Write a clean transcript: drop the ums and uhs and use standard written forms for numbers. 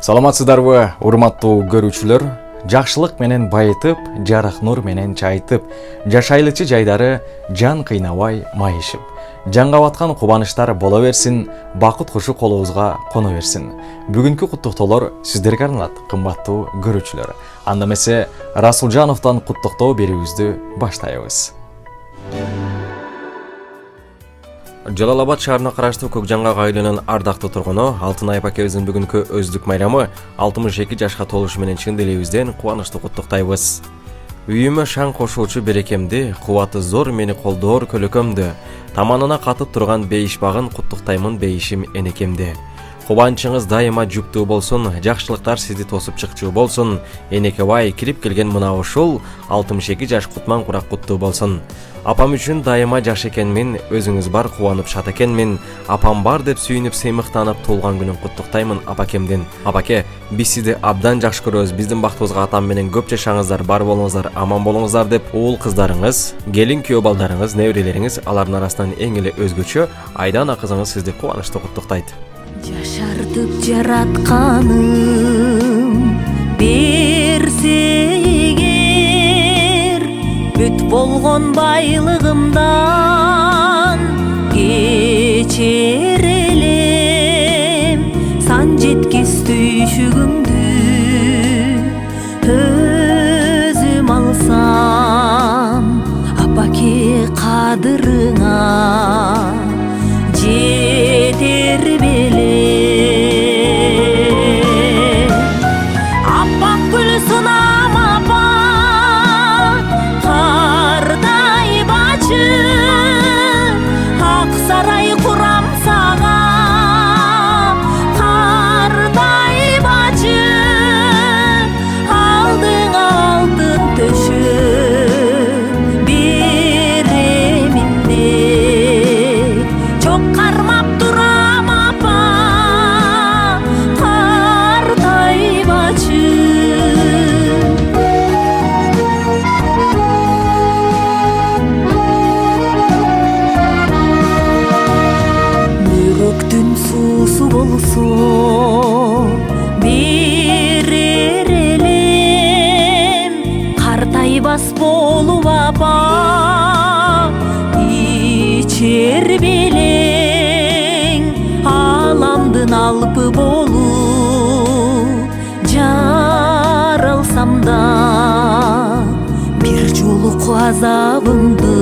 Саламатсыздарбы, урматтуу көрүүчүлөр? Жакшылык менен байытып, жарык нур менен чайытып, жашайлычы жайдары жан кыйнабай майышып. Жанга баткан кубанычтар боло берсин, бакыт кушу колубузга коно берсин. Бүгүнкү куттуктоолор сиздерге арналат, кымбаттуу көрүүчүлөр. Анда эмесе Расулжановдон куттуктоо берүүбүздү баштайбыз. Жалал-Абад шаарына караштуу Көкжанга айылынын ардактуу тургуну Алтынай апакебиздин бүгүнкү өздүк майрамы 62 жашка толушу менен чын дилибизден кубанычтуу куттуктайбыз. Үйүмө шаң кошуучу берекемди, кубаты зор мени колдоор көлөкөмдү, таманына катып турган бейишбагын куттуктаймын бейишим энекемди. Кубанычыңыз дайыма жүктүү болсун, жакшылыктар сизди тосуп чыкчу болсун. Энекебай кирип келген мына ушул 62 жаш кутман курак куттуу болсун. Апам үчүн дайыма жаш экенмин, өзүңүз бар кубанып шат экенмин. Апам бар деп сүйүнүп сыймыктанып туулган күнүн куттуктаймын апакемдин. Апаке, биз сизди абдан жакшы көрөбүз. Биздин бактыбызга атам менен көп жашаңыздар, бар болуңуздар, аман болуңуздар деп уул кыздарыңыз, келин күйөө балдарыңыз, неберелериңиз, алардын арасынан эң эле өзгөчө Айдана кызыңыз сизди кубанычтуу куттуктайт. Жашартып жаратканым берсе эгер, бүт болгон байлыгымдан кечер элем, сан жеткис түйшүгүмдү өзүм алсам, апаке кадырыңа жетер белем. Аппак гүл сынам апа, кардай бачы, ак сарай курам сага, кардай бачы, алдыңа алтын төшөп беремин деп, чок кармап турам апа, кардай бачы. Мөрөктүн суусу болсо берер элем, картайбас болуп апа ичер белең, аламдын алпы болуп жаралсам да бир жолук азабымды